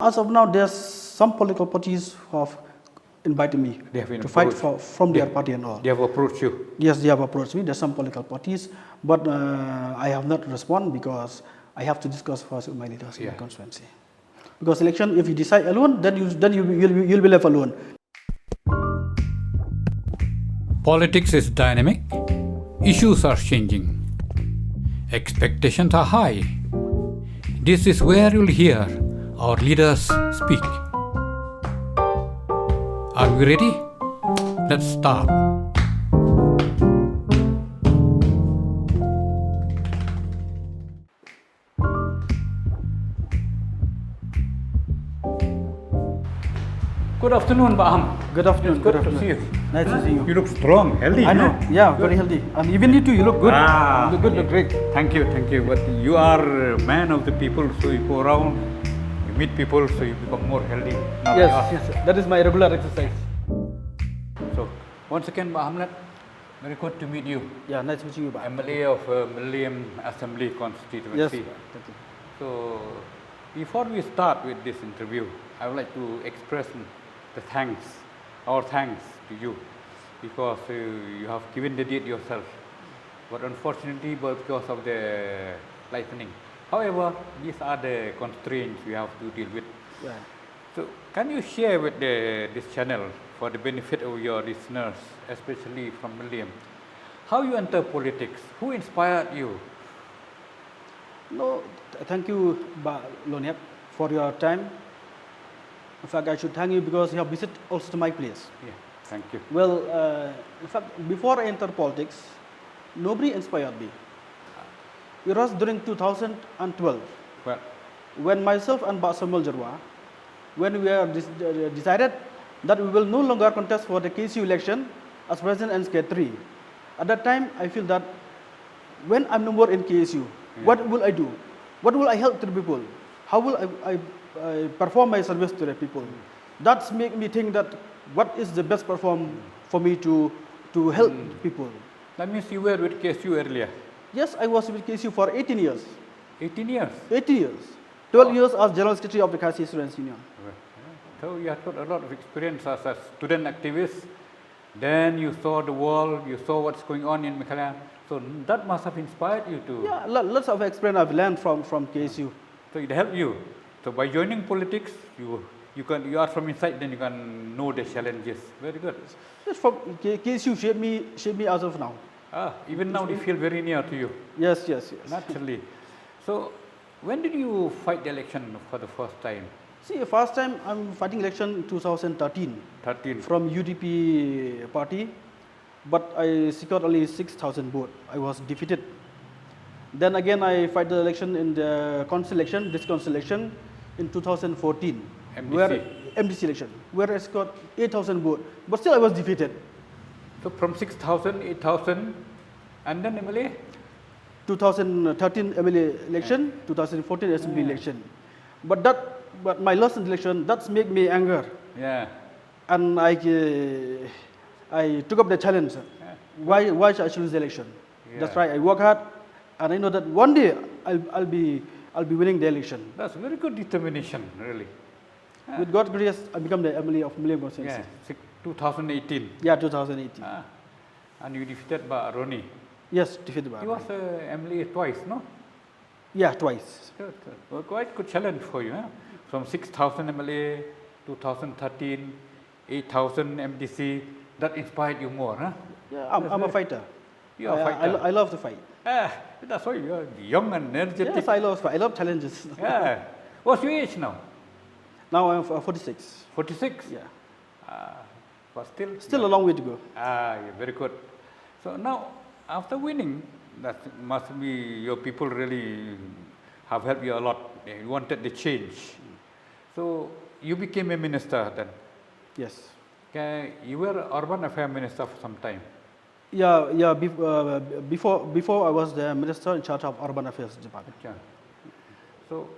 As of now, there's some political parties who have invited me They have been to fight approached. from their party and all. They have approached you. Yes, they have approached me. There's some political parties, but I have not responded because I have to discuss first with my leaders in the constituency. Because election, if you decide alone, then you'll be left alone. Politics is dynamic. Issues are changing. Expectations are high. This is where you'll hear our leaders speak. Are we ready? Let's start. Good afternoon, Pak Ham. Good afternoon. It's good good to afternoon. see you. Nice to see you. You look strong, healthy. I know. Yeah, very healthy. And even you too, you look good. Ah, look good, look great. Thank you. But you are a man of the people, so you go around, you meet people, so you become more healthy. Not like us. Yes. That is my regular exercise. So, once again, Pak Hamlet, very good to meet you. Yeah, nice meeting you. MLA of Millennium Assembly constituency. Yes. Thank you. So, before we start with this interview, I would like to express our thanks to you, because you have given the deed yourself. But unfortunately, because of the lightning. However, these are the constraints we have to deal with. Yeah. So, can you share with this channel, for the benefit of your listeners, especially from Millennium, how you enter politics? Who inspired you? No, thank you, Loniak, for your time. In fact, I should thank you because you have visited also to my place. Yeah, thank you. Well, in fact, before I entered politics, nobody inspired me. It was during 2012, Well, when myself and Pak Samuel Jarwa, when we have decided that we will no longer contest for the KCU election as president and secretary. At that time, I feel that when I'm no more in KSU, what will I do? What will I help to the people? How will I perform my service to the people? That's make me think that what is the best platform for me to help people. that means you were with KSU earlier. Yes, I was with KSU for 18 years. 18 years. 18 years. 12 years as General Secretary of the KSU Students Union. So you have got a lot of experience as a student activist. Then you saw the world, you saw what's going on in Meghalaya. So that must have inspired you to. Yeah, lots of experience I've learned from KSU. So it helped you. So by joining politics, you are from inside, then you can know the challenges. Very good. Yes, from KSU shaped me as of now. Even now they feel very near to you. Yes. Naturally. So when did you fight the election for the first time? See, first time I'm fighting election in 2013. 13. From UDP party, but I secured only 6,000 votes. I was defeated. Then again I fight the election in the this council election in 2014. MDC. MDC election, where I scored 8,000 votes, but still I was defeated. So from 6,000, 8,000, and then MLA? 2013 MLA election, 2014 Assembly election. But my last election, that's made me anger. Yeah. And I took up the challenge. Why should I choose the election? Yeah. That's right. I work hard, and I know that one day I'll be winning the election. That's very good determination, really. With God's grace, I become the MLA of Millennium Constituency. Yeah, 2018. Yeah, 2018. And you defeated by Roni. Yes, defeated by. He was MLA twice, no? Yeah, twice. Good. Well, quite good challenge for you, huh? From 6,000 MLA, 2013, 8,000 MDC. That inspired you more, huh? Yeah, I'm a fighter. You are a fighter. I love to fight. That's why you are young and energetic. Yes, I love challenges. Yeah. What's your age now? Now I'm 46. 46? Yeah. But still a long way to go. Yeah, very good. So now, after winning, that must be your people really have helped you a lot. They wanted the change. So you became a minister then. Yes. Okay, you were urban affairs minister for some time. Yeah. Before I was the minister in charge of urban affairs department. Okay. So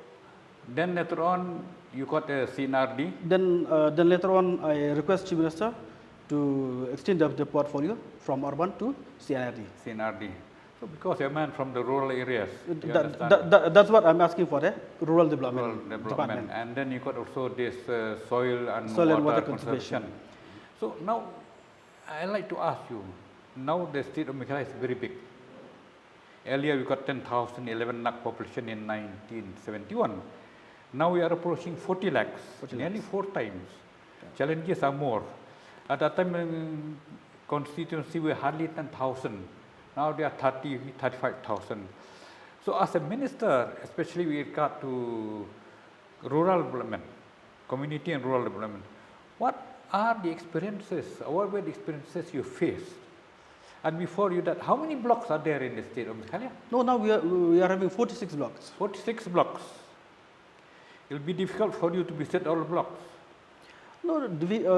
then later on, you got a CNRD. Then later on, I request Chief Minister to extend the portfolio from urban to CNRD. CNRD. So because you're a man from the rural areas, you That, understand that's what I'm asking for, the rural development, rural development, department. and then you got also this soil and Soil and water water conservation. conservation. So now, I like to ask you. Now the state of Meghalaya is very big. Earlier we got 10,000, 11 lakh population in 1971. Now we are approaching 40 lakhs, 40 nearly 4 times. Challenges are more. At that time, constituency were hardly 10,000. Now they are 30, 35,000. So as a minister, especially with regard to rural development, community and rural development, what are the experiences, or what were the experiences you faced? And before you that, how many blocks are there in the state of Meghalaya? No, now we are having 46 blocks. 46 blocks. It will be difficult for you to visit all blocks. No,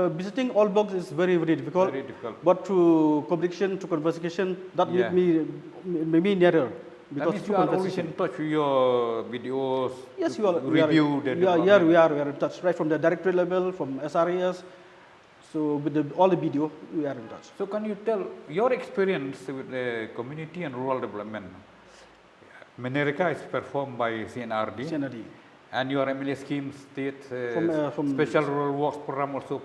visiting all blocks is very, very difficult. Very difficult. But through communication, through conversation, that Yeah. make me nearer. That means you are always in touch with your videos. Yes, to you are. review the We are development. in touch, right from the directorate level, from SRAS. So with all the video, we are in touch. So can you tell your experience with the community and rural development? Minerika is performed by CNRD. CNRD. And your MLA scheme state From special rural works program also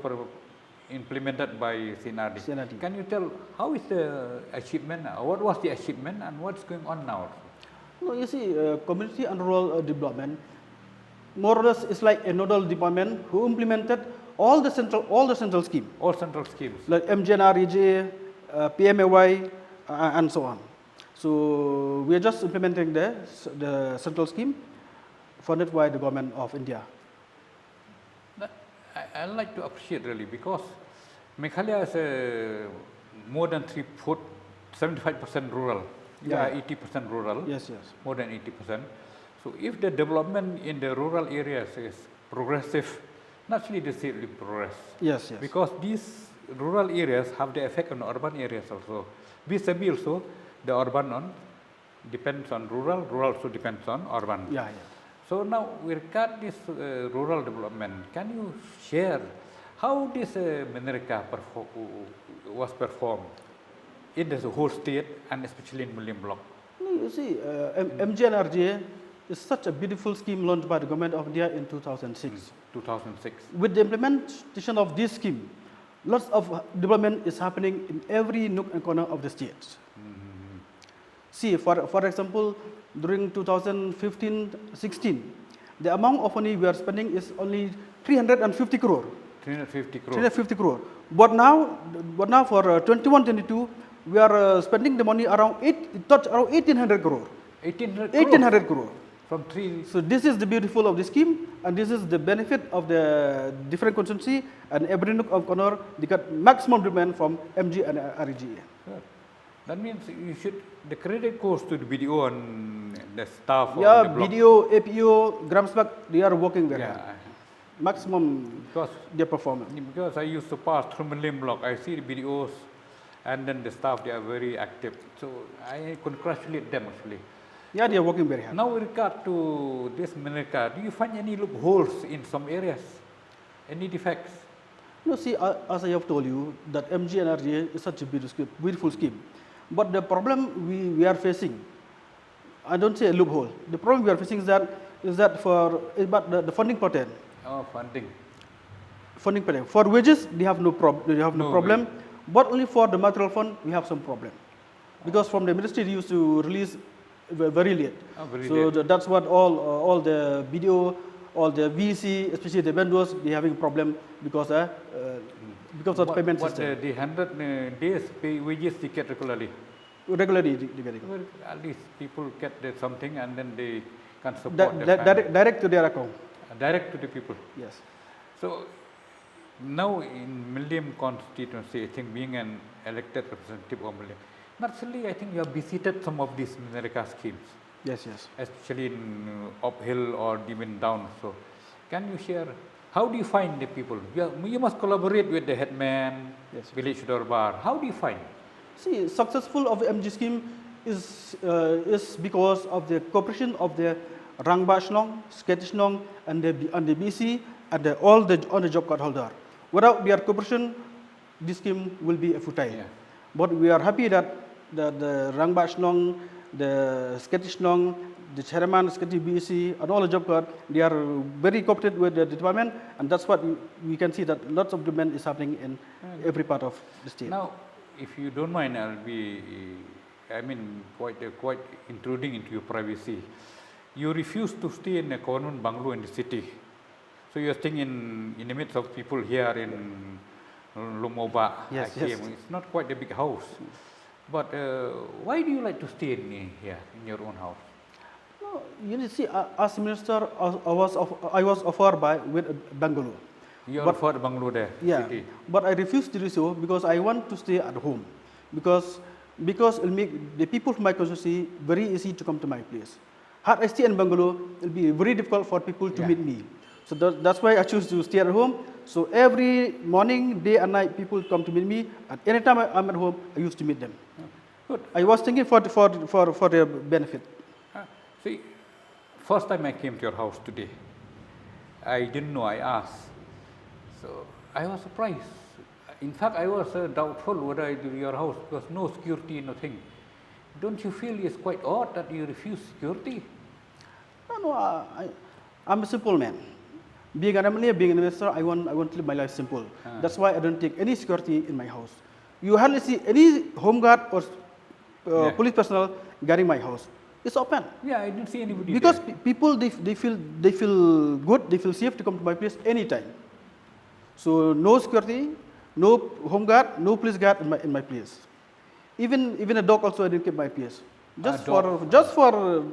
implemented by CNRD. CNRD. Can you tell how is the achievement? What was the achievement and what's going on now? No, you see, community and rural development, more or less, is like a nodal department who implemented all the central scheme, All central schemes. like MGNREJ, PMAY, and so on. So we are just implementing the central scheme funded by the government of India. I like to appreciate really because Meghalaya is more than 75% rural. Yeah. 80% rural. Yes, yes. More than 80%. So if the development in the rural areas is progressive, naturally the state will progress. Yes, yes. Because these rural areas have the effect on urban areas also. Vis-a-vis also, the urban depends on rural, rural also depends on urban. Yeah, yeah. So now we regard this rural development. Can you share how this Minerika was performed in the whole state and especially in Million Block? No, you see, MGNRGA is such a beautiful scheme launched by the government of India in 2006. 2006. With the implementation of this scheme, lots of development is happening in every nook and corner of the state. See, for example, during 2015-16, the amount of money we are spending is only 350 crore. 350 crore. 350 crore. But now for 21-22, we are spending the money around 1,800 crore. 1800 crore. 1,800 crore. From 3. So this is the beautiful of the scheme, and this is the benefit of the different constituency, and every nook of corner they got maximum demand from MG and REGA. Sure. That means the credit goes to the BDO and the staff of Yeah, the block. BDO, APO, Gramsbach, they are working very hard. Yeah, Maximum because their performance. I used to pass through Million Block, I see the BDOs and then the staff, they are very active. So I congratulate them actually. Yeah, they are working very hard. Now with regard to this Minerika, do you find any loopholes in some areas? Any defects? No, see, as I have told you, that MG and RGA is such a beautiful scheme. But the problem we are facing, I don't say a loophole. The problem we are facing is that for the funding pattern. Oh, funding. Funding pattern. For wages, they have no problem. Way. But only for the material fund, we have some problem. Because from the ministry, they used to release very late. Oh, very so late. that's what all the BDO, all the VC, especially the vendors, they having problem because of the payment system. The 100 days pay wages they get regularly? Regularly, they get it. Well, at least people get something and then they can support their family. Direct to their account. Direct to the people. Yes. So now in Milliam constituency, I think being an elected representative of Milliam, naturally I think you have visited some of these Minerika schemes. Yes, yes. Especially in uphill or even down. So can you share, how do you find the people? You must collaborate with the headman, Yes. village Dorbar. How do you find? See, successful of the MG scheme is because of the cooperation of the Rangba Shnong, Sketish Shnong, and the BC, and all the on-the-job card holder. Without their cooperation, this scheme will be futile. Yeah. But we are happy that the Rangbach Nong, the Scottish Nong, the chairman, Scottish BEC, and all the job card, they are very cooperative with the department, and that's what we can see that lots of development is happening in every part of the state. Now, if you don't mind, I'll be, quite intruding into your privacy. You refuse to stay in a Konun bungalow in the city. So you're staying in the midst of people here in Lumoba. Yes. It's not quite a big house. But why do you like to stay here in your own house? No, you see, as minister, I was offered with bungalow. You are offered bungalow there? Yeah, city. but I refused to do so because I want to stay at home. Because it'll make the people from my constituency very easy to come to my place. Had I stay in bungalow, it'll be very difficult for people to meet me. So that's why I choose to stay at home. So every morning, day and night, people come to meet me. At any time I'm at home, I used to meet them. Good. I was thinking for their benefit. See, first time I came to your house today, I didn't know, I asked. So I was surprised. In fact, I was doubtful whether I do your house because no security, nothing. Don't you feel it's quite odd that you refuse security? No, I'm a simple man. Being an MLA, being an investor, I want to live my life simple. That's why I don't take any security in my house. You hardly see any home guard or police personnel guarding my house. It's open. Yeah, I didn't see anybody because there. People they feel good, they feel safe to come to my place anytime. So no security, no home guard, no police guard in my place. Even a dog also I didn't keep my place. Just for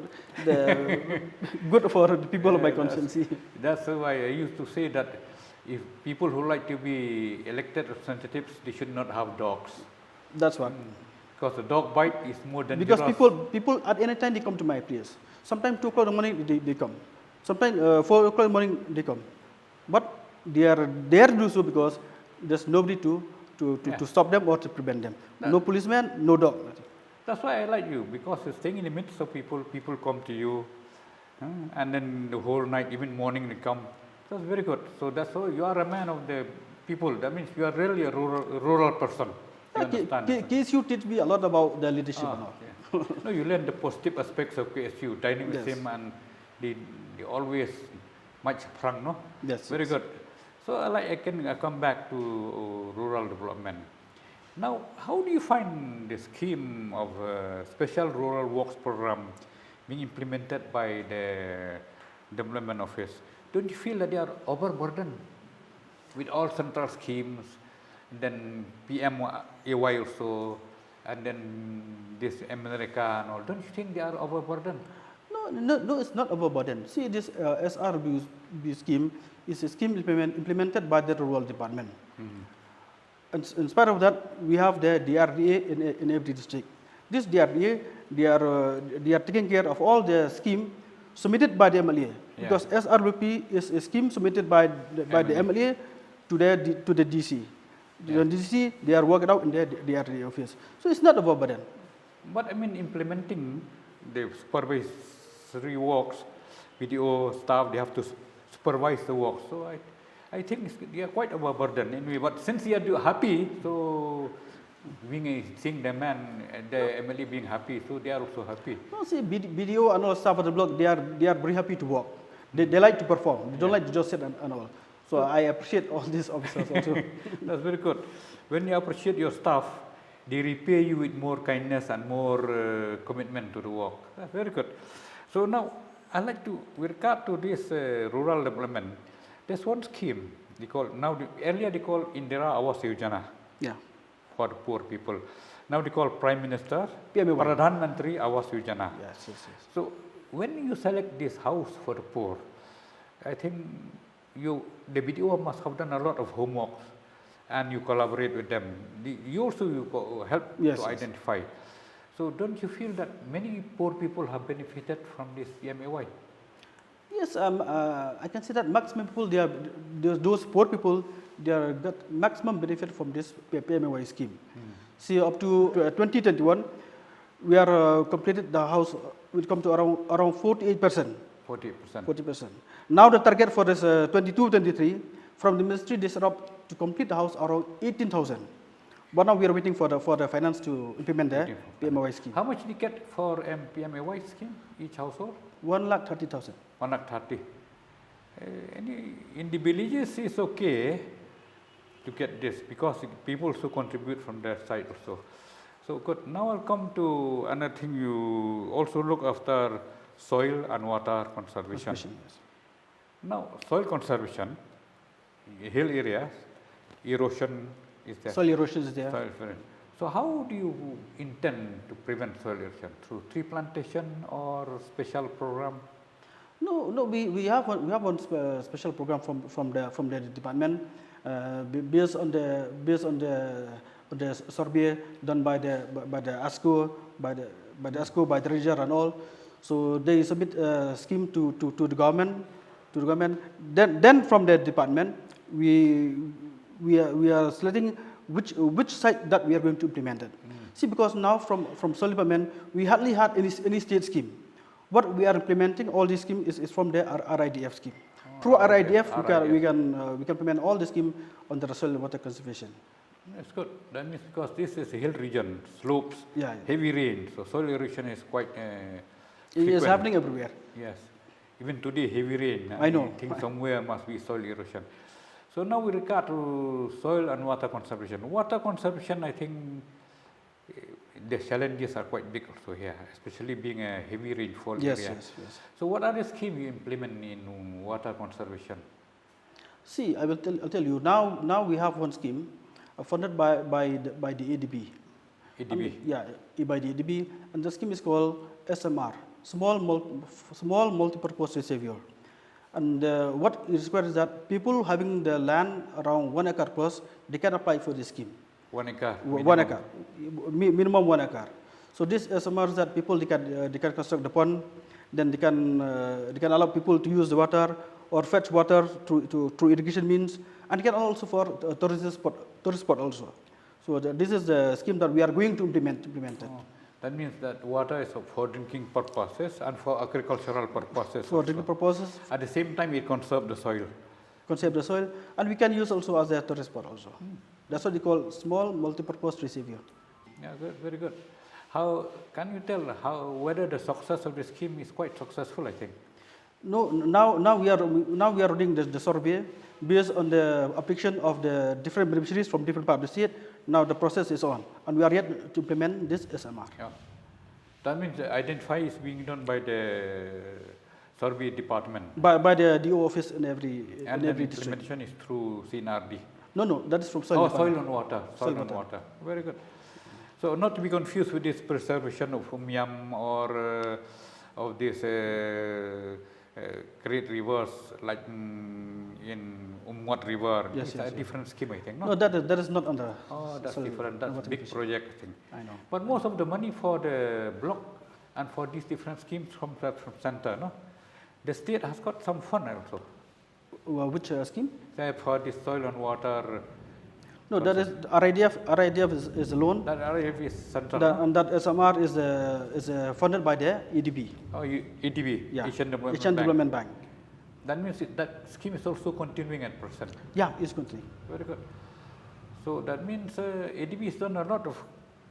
the good for the people of my constituency. That's why I used to say that if people who like to be elected representatives, they should not have dogs. That's what. Because the dog bite is more dangerous. Because people at any time they come to my place. Sometimes 2 o'clock in the morning they come. Sometimes 4 o'clock in the morning they come. But they are there to do so because there's nobody to stop them or to prevent them. No policeman, no dog. That's why I like you, because you're staying in the midst of people come to you, and then the whole night, even morning they come. That's very good. So that's why you are a man of the people. That means you are really a rural person. You understand? KSU teach me a lot about the leadership. No, you learn the positive aspects of KSU, dining with him, and they always much frank, no? Yes. Very good. So I can come back to rural development. Now, how do you find the scheme of special rural works program being implemented by the development office? Don't you feel that they are overburdened with all central schemes, and then PMAY also, and then this America and all? Don't you think they are overburdened? No, it's not overburdened. See, this SRB scheme is a scheme implemented by the rural department. And in spite of that, we have the DRDA in every district. This DRDA, they are taking care of all the scheme submitted by the MLA. Because SRBP is a scheme submitted by the MLA to the DC. The DC, they are working out in the DRDA office. So it's not overburden. But I mean, implementing the supervisory works, BDO staff, they have to supervise the work. So I think they are quite overburdened anyway. But since they are happy, so seeing the man, the MLA being happy, so they are also happy. No, see, BDO and all staff of the block, they are very happy to work. They like to perform. They don't like to just sit and all. So I appreciate all these officers also. That's very good. When you appreciate your staff, they repay you with more kindness and more commitment to the work. That's very good. So now, I'd like to, with regard to this rural development, there's one scheme they call, earlier they called Indira Awas Yojana for the poor people. Now they call Prime Minister Pradhan Mantri Awas Yojana. Yes. So when you select this house for the poor, I think the BDO must have done a lot of homework, and you collaborate with them. You also help to identify. So don't you feel that many poor people have benefited from this PMAY? Yes, I can say that maximum people, those poor people, they are got maximum benefit from this PMAY scheme. See, up to 2021, we are completed the house will come to around 48%. 40%. Now the target for this 22-23 from the ministry, they set up to complete the house around 18,000. But now we are waiting for the finance to implement the PMAY scheme. How much do you get for PMAY scheme each household? 1,30,000. 130. In the villages, it's okay to get this because people also contribute from their side also. So good. Now I'll come to another thing. You also look after soil and water conservation. Yes. Now, soil conservation, hill areas, erosion is there. Soil erosion is there. So how do you intend to prevent soil erosion? Through tree plantation or special program? No. We have one special program from the department based on the survey done by the ASCO, by the region and all. So they submit a scheme to the government. Then from the department we are selecting which site that we are going to implement it. See, because now from soil department we hardly had any state scheme. What we are implementing all this scheme is from the RIDF scheme. Through RIDF we can implement all the scheme on the soil and water conservation. That's good. That means because this is a hill region, slopes, heavy rain, so soil erosion is quite it is happening everywhere. Yes. Even today, heavy rain. I know. I think somewhere must be soil erosion. So now with regard to soil and water conservation. Water conservation, I think the challenges are quite big also here, especially being a heavy rainfall area. Yes. So what are the schemes you implement in water conservation? See, I'll tell you. Now we have one scheme funded by the ADB. ADB? By the ADB, and the scheme is called SMR, Small Multipurpose Reservoir. And what is required is that people having the land around 1 acre plus, they can apply for this scheme. 1 acre? Minimum 1 acre. So this SMR is that people they can construct the pond, then they can allow people to use the water or fetch water through irrigation means, and can also for tourist spot also. So this is the scheme that we are going to implement it. That means that water is for drinking purposes and for agricultural purposes. For drinking purposes. At the same time, it conserves the soil. And we can use also as a tourist spot also. That's what they call small multipurpose reservoir. Yeah, good, very good. How can you tell whether the success of the scheme is quite successful? I think. No, now we are running the survey based on the application of the different beneficiaries from different parts of the state. Now the process is on, and we are yet to implement this SMR. Yeah. That means the identify is being done by the survey department. By the DO office in every district. And the implementation is through CNRD. No, that is from soil. Soil and water. Soil and water. Very good. So not to be confused with this preservation of Umyam or of this great rivers like in Umwat River. It's a different scheme, I think. No, that is not under. Oh, that's different. That's a big project, I think. I know. But most of the money for the block and for these different schemes from center, no? The state has got some fund also. Which scheme? For this soil and water. No, that is RIDF is a loan. That RIDF is central. And that SMR is funded by the EDB. Oh, EDB, yeah. Asian Development Bank. That means that scheme is also continuing at present. Yeah, it's continuing. Very good. So that means ADB has done a lot of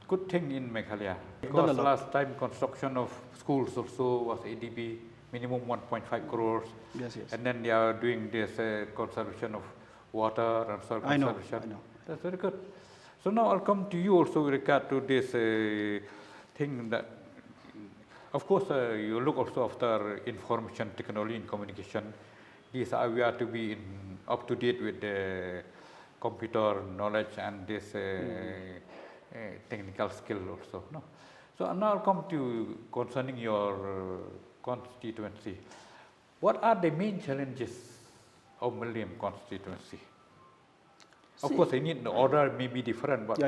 good thing in Meghalaya. Because last time construction of schools also was ADB, minimum 1.5 crores. Yes. And then they are doing this conservation of water and soil conservation. I know. That's very good. So now I'll come to you also with regard to this thing that, of course, you look also after information technology and communication. We are to be up to date with the computer knowledge and this technical skill also. No? So now I'll come to you concerning your constituency. What are the main challenges of Millennium constituency? Of course, the order may be different, but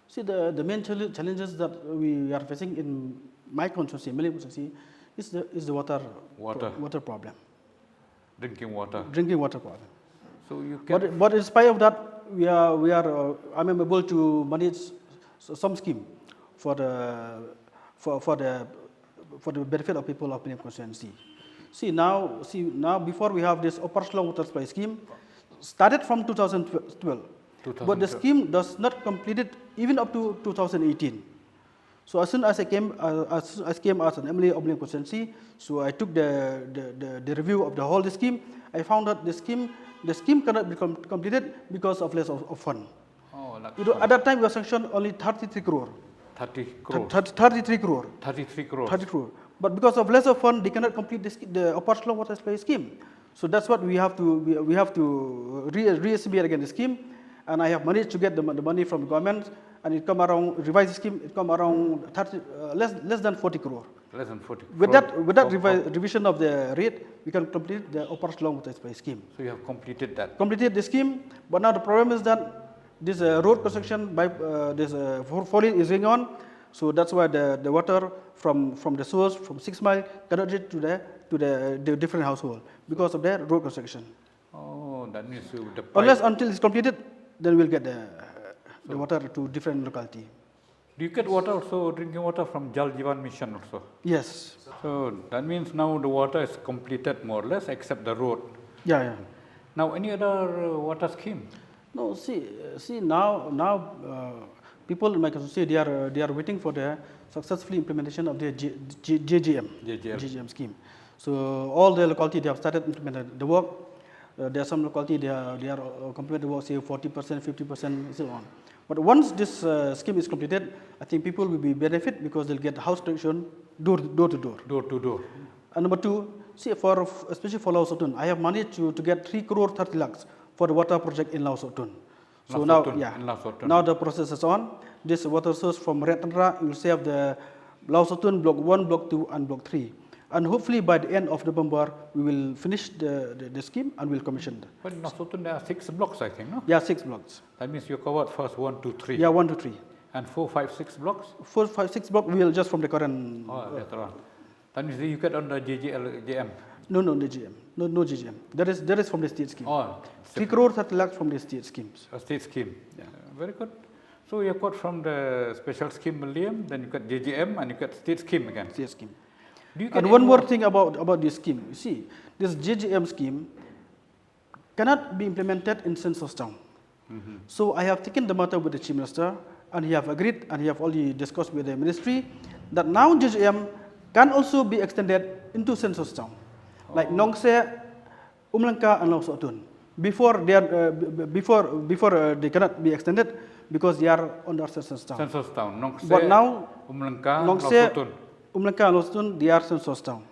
see, the main challenges that we are facing in my constituency, Millennium constituency, is the water problem. Drinking water problem. So you can. But in spite of that, I'm able to manage some scheme for the benefit of people of Millennium constituency. See now before we have this operational water supply scheme, started from 2012. but the scheme does not complete it even up to 2018. So as soon as I came, as an MLA of Loniak constituency, so I took the review of the whole scheme. I found that the scheme cannot be completed because of less of fund. Oh, At that time, we were sanctioned only 33 crore. 30 crores. 33 crore. 33 crores. 30 crore. But because of less of fund, they cannot complete the upper slope water supply scheme. So that's what we have to re-estimate again the scheme. And I have managed to get the money from the government, and it come around revised scheme. It come around less than 40 crore. Less than 40. With that revision of the rate, we can complete the upper slope water supply scheme. So you have completed that. Completed the scheme, but now the problem is that this road construction by this foliage is going on. So that's why the water from the source from 6 mile cannot reach to the different household because of the road construction. Oh, that means the pipe. Unless until it's completed, then we'll get the water to different locality. Do you get water also, drinking water from Jal Jeevan Mission also? Yes. So that means now the water is completed more or less except the road. Yeah. Now any other water scheme? No, see now people in my constituency they are waiting for the successful implementation of the JGM scheme. So all the locality they have started implementing the work. There are some locality they are completed the work, say 40%, 50%, so on. But once this scheme is completed, I think people will be benefit because they'll get house connection door to door. Door to door. And number two, see especially for Lao Sotun, I have managed to get 3 crore 30 lakhs for the water project in Lao Sotun. So now the process is on. This water source from Retanra will save the Lao Sotun block 1, block 2, and block 3. And hopefully by the end of November, we will finish the scheme and we'll commission it. But in Sotun there are 6 blocks, I think, no? Yeah, 6 blocks. That means you covered first 1, 2, 3. Yeah, 1, 2, 3. And 4, 5, 6 blocks? 4, 5, 6 blocks we will just from the current. Oh, later on. That means you get on the JM. No, the GM. No GGM. That is from the state scheme. Oh, 3 crore 30 lakhs from the state schemes. A state scheme. Yeah. Very good. So you got from the special scheme Millennium, then you got JGM, and you got state scheme again. State scheme. Do you get And one more thing about this scheme. You see, this JGM scheme cannot be implemented in census town. So I have taken the matter with the Chief Minister, and he have agreed, and he have already discussed with the ministry that now JGM can also be extended into census town, like Nongse, Umlanka, and Lao Sotun. Before they cannot be extended because they are under census town. Census town. Nongse, but now Umlanka, Nongse, Lao Sotun. Umlanka and Lao Sotun, they are census town.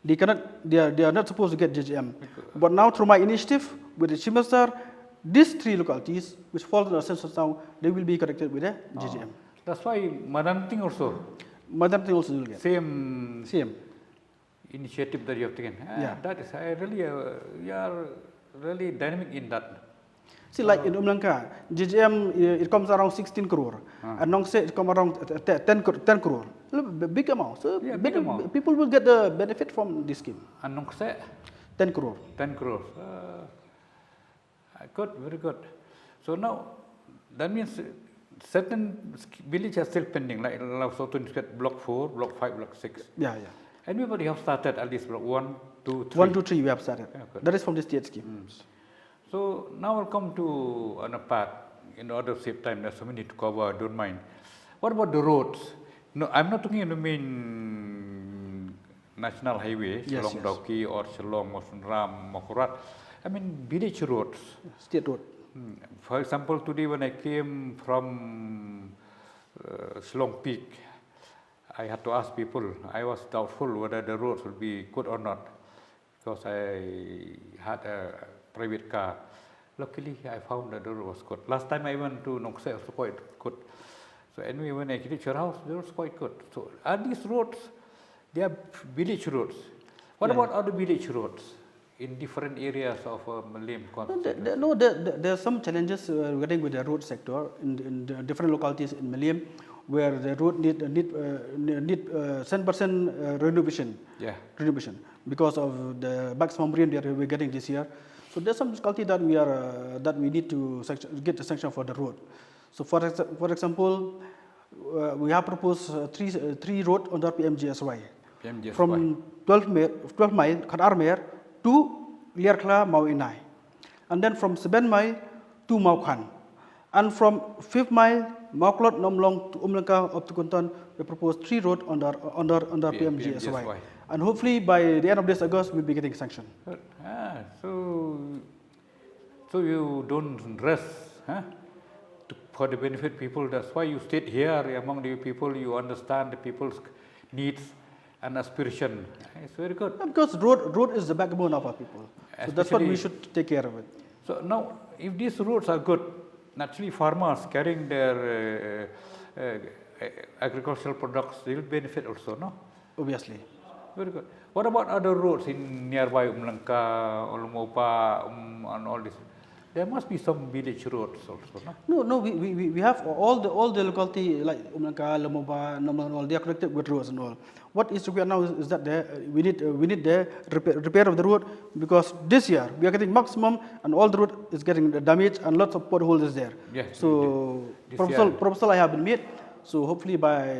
They are not supposed to get JGM. But now through my initiative with the Chief Minister, these 3 localities which fall under census town, they will be connected with the JGM. That's why Madanting also. Madanting also will get. Same initiative that you have taken. Yeah. That is, you are really dynamic in that. See, like in Umlanka, JGM, it comes around 16 crore. And Nongse, it comes around 10 crore. Big amount. So big amount. People will get the benefit from this scheme. And Nongse? 10 crore. 10 crores. Good, very good. So now, that means certain villages are still pending, like Lao Sotun get block 4, block 5, block 6. Yeah. Anybody have started at least block 1, 2, 3? 1, 2, 3 we have started. Yeah, that is from the state scheme. So now we'll come to another part. In order to save time, there's so many to cover, don't mind. What about the roads? No, I'm not talking in the main national highway, Shillong Dauki or Shillong Mosunram, Mokurat. I mean village roads. State road. For example, today when I came from Shillong Peak, I had to ask people. I was doubtful whether the roads would be good or not because I had a private car. Luckily, I found that the road was good. Last time I went to Nongse, it was quite good. So anyway, when I reached your house, it was quite good. So are these roads, they are village roads. What about other village roads in different areas of Millennium constituency? There are some challenges regarding with the road sector in the different localities in Millennium where the road need 10% renovation. Yeah. Renovation because of the maximum rain that we're getting this year. So there's some difficulty that we need to get the sanction for the road. So for example, we have proposed three road under PMGSY. From 12 mile Khadarmer to Liarkla Mau Inai, and then from 7 mile to Mau Khan, And from 5th mile, Mauklot, Nomlong to Umlanka up to Kuntan, we propose 3 roads under PMGSY. And hopefully by the end of this August, we'll be getting sanction. So you don't rest for the benefit people. That's why you stayed here among the people. You understand the people's needs and aspiration. It's very good. Because road is the backbone of our people. So that's what we should take care of it. So now, if these roads are good, naturally farmers carrying their agricultural products, they will benefit also, no? Obviously. Very good. What about other roads in nearby Umlanka, Olomopa, and all this? There must be some village roads also, no? No, we have all the locality like Umlanka, Lomoba, Noman, all they are connected with roads and all. What is required now is that we need the repair of the road, because this year we are getting maximum and all the road is getting damaged and lots of potholes is there. Yes. So proposal I have been made. So hopefully by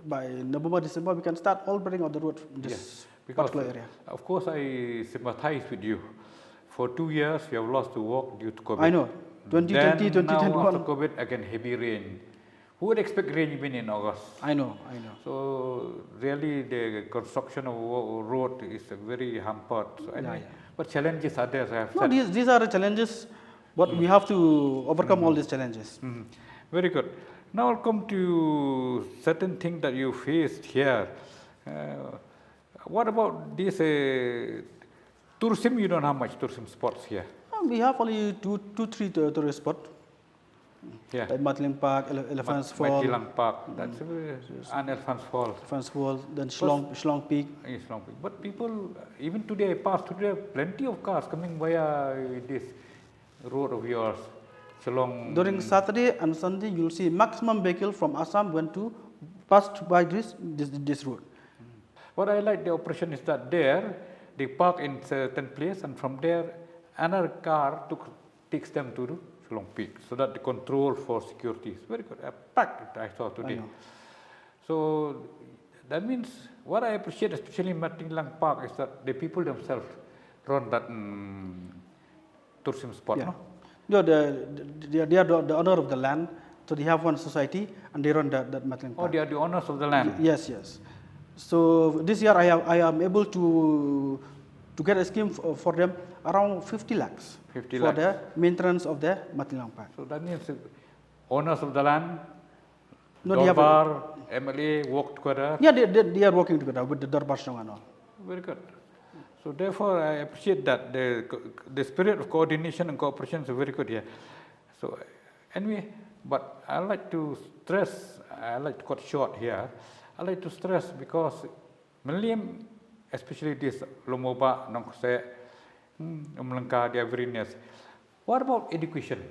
November, December we can start all building on the road in this particular area. Of course, I sympathize with you. For 2 years, you have lost to work due to COVID. I know. 2020, 2021. Now after COVID, again heavy rain. Who would expect rain even in August? I know. So really, the construction of road is very hampered. So anyway, but challenges are there. These are the challenges, but we have to overcome all these challenges. Very good. Now I'll come to certain things that you faced here. What about this tourism? You don't have much tourism spots here. We have only two, three tourist spots. Yeah. Like Matling Park, Elephants Fall. Matling Park, that's and Elephants Fall. Elephants Fall, then Shlong Peak. Shlong Peak. But people, even today, past today, plenty of cars coming via this road of yours. During Saturday and Sunday, you will see maximum vehicle from Assam passed by this road. What I like the operation is that there, they park in certain place, and from there, another car takes them to Shlong Peak, so that the control for security is very good. Packed, I saw today. So that means what I appreciate, especially in Matling Park, is that the people themselves run that tourism spot. No? No, they are the owner of the land, so they have one society and they run that Matling Park. Oh, they are the owners of the land. Yes. So this year I am able to get a scheme for them around 50 lakhs for the maintenance of the Matling Park. So that means owners of the land, Darbar, MLA work together. Yeah, they are working together with the Darbar Shong and all. Very good. So therefore, I appreciate that the spirit of coordination and cooperation is very good here. So anyway, but I like to stress, I like to cut short here. I like to stress because Maliam, especially this Lomoba, Nongse, Umlanka, they are very nice. What about education?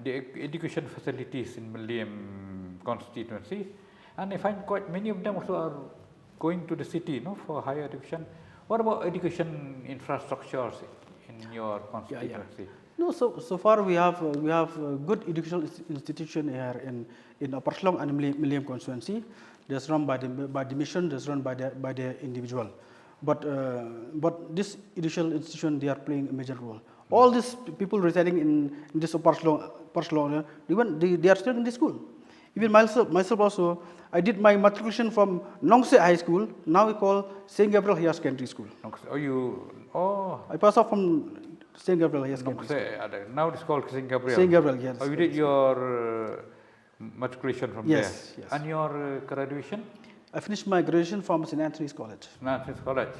The education facilities in Maliam constituency, and I find quite many of them also are going to the city, for higher education. What about education infrastructures in your constituency? No, so far we have good educational institution here in Upper Shlong and Maliam constituency. That's run by the mission. That's run by the individual. But this educational institution, they are playing a major role. All these people residing in this Upper Shlong, they are still in the school. Even myself also, I did my matriculation from Nongse High School. Now we call St. Gabriel Higher Secondary School. I passed off from St. Gabriel Higher Secondary School. Now it's called St. Gabriel. St. Gabriel, yes. You did your matriculation from there. Yes. And your graduation? I finished my graduation from St. Anthony's College. St. Anthony's College,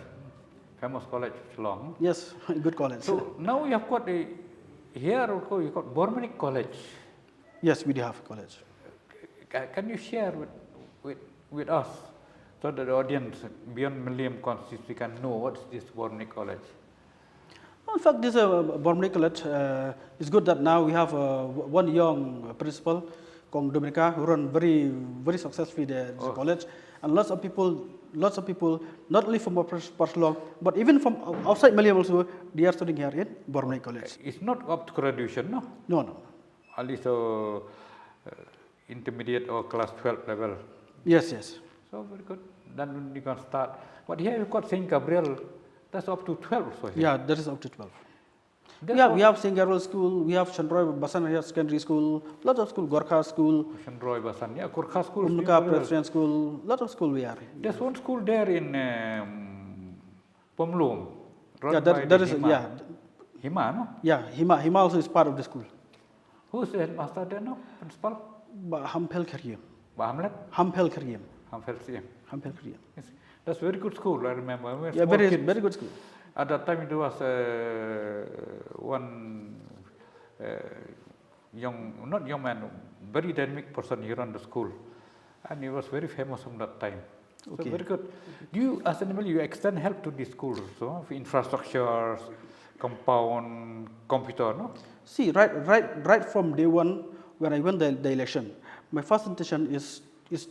famous college, Shillong. Yes, good college. So now you have got here also you got Bormanic College. Yes, we do have a college. Can you share with us so that the audience beyond Maliam constituency can know what is this Bormanic College? In fact, this Bormanic College is good that now we have one young principal called Dominica who run very successfully the college, and lots of people, not only from Parslong, but even from outside Maliam also, they are studying here in Bormanic College. It's not up to graduation, no? No. At least intermediate or class 12 level. Yes. So very good. Then you can start. But here you've got St. Gabriel, that's up to 12. So yeah, that is up to 12. We have Singarol School, we have Chandroy Basan Secondary School, lot of school, Gorkha School, Chandroy Basan, yeah, Gorkha School. Umnuka President School, lot of school we are. There's one school there in Pomlung. Yeah, that is, yeah. Hima, no? Yeah, Hima also is part of the school. Who's the headmaster there now? Principal? Hampel Karyam. Hamlet? Hampel Karyam. Hampel Karyam. Yes. That's very good school, I remember. We were Yeah, small kids. very good school. At that time, there was one not young man, very dynamic person here on the school. And he was very famous from that time. Okay. So very good. Do you, as an MLA, you extend help to these schools, so infrastructures, compound, computer, no? See, right from day one, when I won the election, my first intention is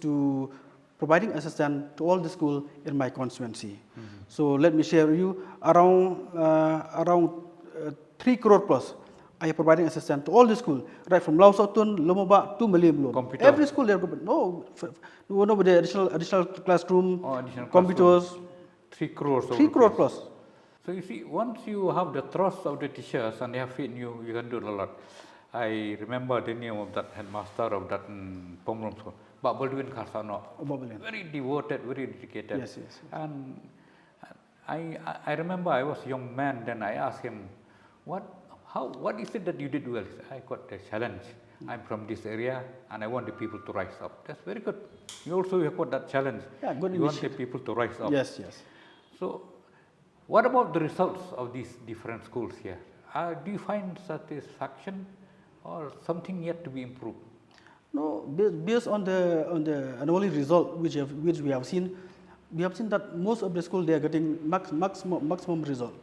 to providing assistance to all the school in my constituency. So let me share with you around 3 crore plus. I am providing assistance to all the school, right from Lausotun, Lomoba to Malim. Computer. Every school there, no with the additional classroom, Additional computers. classroom. 3 crores. 3 crore plus. So you see, once you have the trust of the teachers and they have faith in you, you can do a lot. I remember the name of that headmaster of that Pomlong school, Pak Baldwin Karsano. Very devoted, very dedicated. Yes. And I remember I was a young man, then I asked him, what is it that you did well? He said, I got a challenge. I'm from this area and I want the people to rise up. That's very good. You also have got that challenge. Yeah, good you want the people to rise up. Yes. So, what about the results of these different schools here? Do you find satisfaction or something yet to be improved? No, based on the annual result which we have seen that most of the schools they are getting maximum result.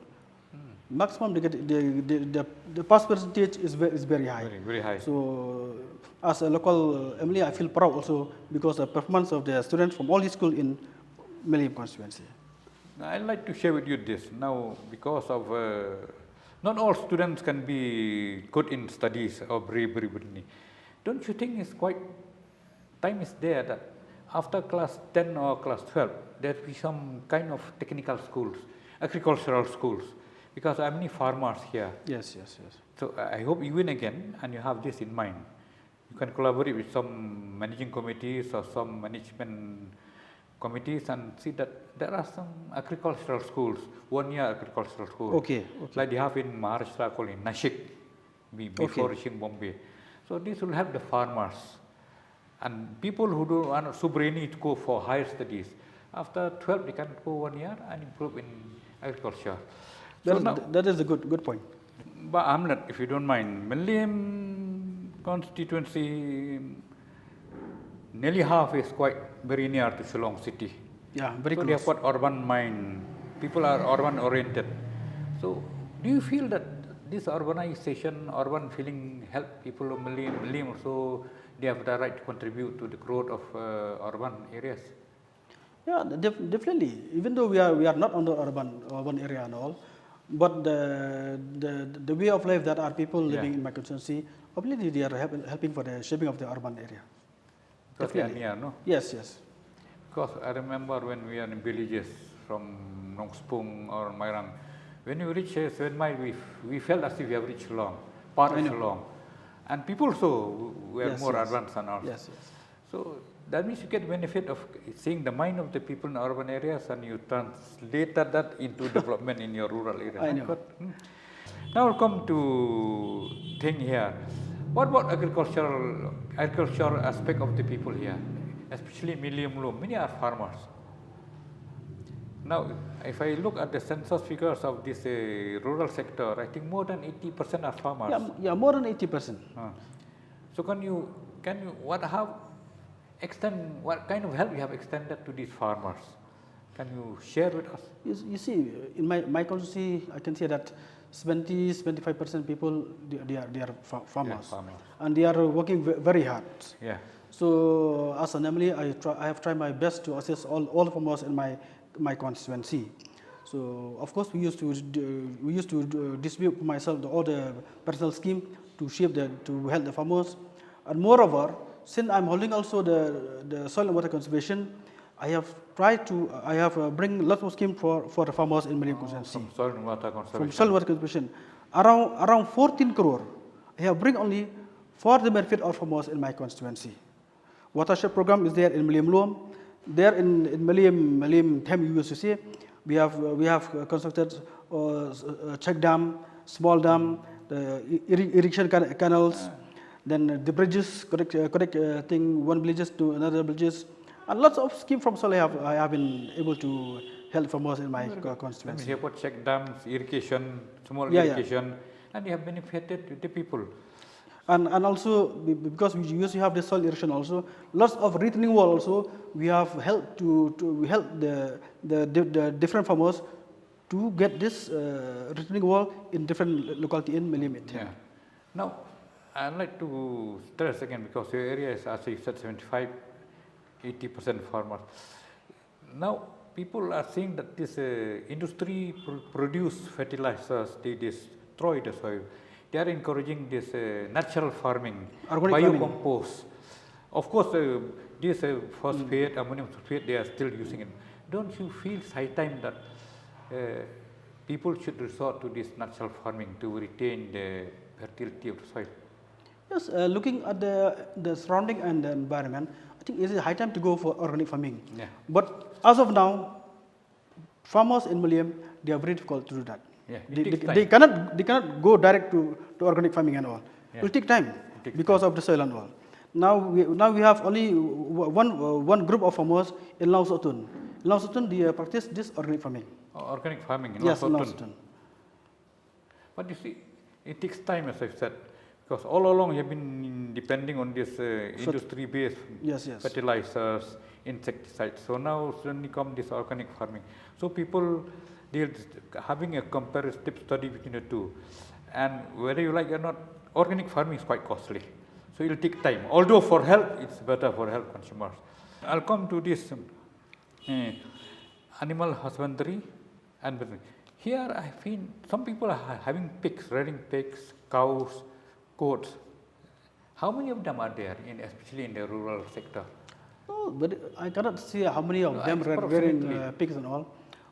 Maximum the pass percentage is very high. Very high. So, as a local MLA, I feel proud also because of the performance of the students from all the schools in Malim constituency. I'd like to share with you this now because of not all students can be good in studies or very. Don't you think it's quite time is there that after class 10 or class 12 there will be some kind of technical schools, agricultural schools, because I'm many farmers here. Yes. So I hope you win again and you have this in mind. You can collaborate with some managing committees or some management committees and see that there are some agricultural schools, 1 year agricultural schools. Okay. Like they have in Maharashtra called in Nashik, before reaching Bombay. So this will help the farmers and people who do are so brainy to go for higher studies. After 12 they can go 1 year and improve in agriculture. That is a good point. But Hamlet, if you don't mind, Malim constituency, nearly half is quite very near to Shillong city. Yeah, very so close. They have got urban mind. People are urban oriented. So do you feel that this urbanization, urban feeling help people of Malim also they have the right to contribute to the growth of urban areas? Yeah, definitely. Even though we are not on the urban area and all, but the way of life that are people living in my constituency, obviously they are helping for the shaping of the urban area. Because they are near, no? Yes. Because I remember when we are in villages from Nongspung or Mairang, when we reach 7 miles, we felt as if we have reached part of Shillong. And people also were more advanced than us. Yes. So that means you get benefit of seeing the mind of the people in urban areas and you translated that into development in your rural area. I know. Good. Now we'll come to thing here. What about agricultural aspect of the people here, especially Milium? Many are farmers. Now, if I look at the census figures of this rural sector, I think more than 80% are farmers. Yeah, more than 80%. So what kind of help you have extended to these farmers? Can you share with us? You see, in my constituency, I can say that 70-75% people they are farmers, and they are working very hard. Yeah. So as an MLA, I have tried my best to assist all farmers in my constituency. So of course we used to distribute myself all the personal scheme to help the farmers, and moreover, since I'm holding also the soil and water conservation, I have bring lots of scheme for the farmers in Malim constituency. From soil and water conservation. From soil and water conservation, around 14 crore. I have bring only for the benefit of farmers in my constituency. Watershed program is there in Maliam Luam. There in Maliam Tem USCC, we have constructed check dam, small dam, the irrigation canals, then the bridges, correct thing, one villages to another villages, and lots of schemes from Sol I have been able to help farmers in my constituency. We have got check dams, irrigation, small irrigation, and you have benefited the people. And also because we used to have the soil erosion also, lots of retaining wall also, we have helped to help the different farmers to get this retaining wall in different locality in Maliam. Yeah. Now, I'd like to stress again because your area is, as you said, 75–80% farmers. Now, people are saying that this industry produce fertilizers, they destroy the soil. They are encouraging this natural farming, biocompost. Of course, this phosphate, ammonium sulfate, they are still using it. Don't you feel it's high time that people should resort to this natural farming to retain the fertility of the soil? Yes, looking at the surrounding and the environment, I think it is high time to go for organic farming. Yeah. But as of now, farmers in Maliam, they are very difficult to do that. Yeah, they cannot go direct to organic farming and all. Yeah. It will take time because of the soil and all. Now we have only one group of farmers in Laos Otun. In Laos Otun, they practice this organic farming. Organic farming in Yes, in Laos Laos Otun. But you see, it takes time, as I said, because all along you have been depending on this industry-based fertilizers, insecticides. So now suddenly come this organic farming. So people, they're having a comparative study between the two. And whether you like it or not, organic farming is quite costly. So it will take time. Although for health, it's better for health consumers. I'll come to this animal husbandry and business. Here I feel some people are having pigs, rearing pigs, cows, goats. How many of them are there, especially in the rural sector? No, but I cannot see how many of them rearing pigs and all.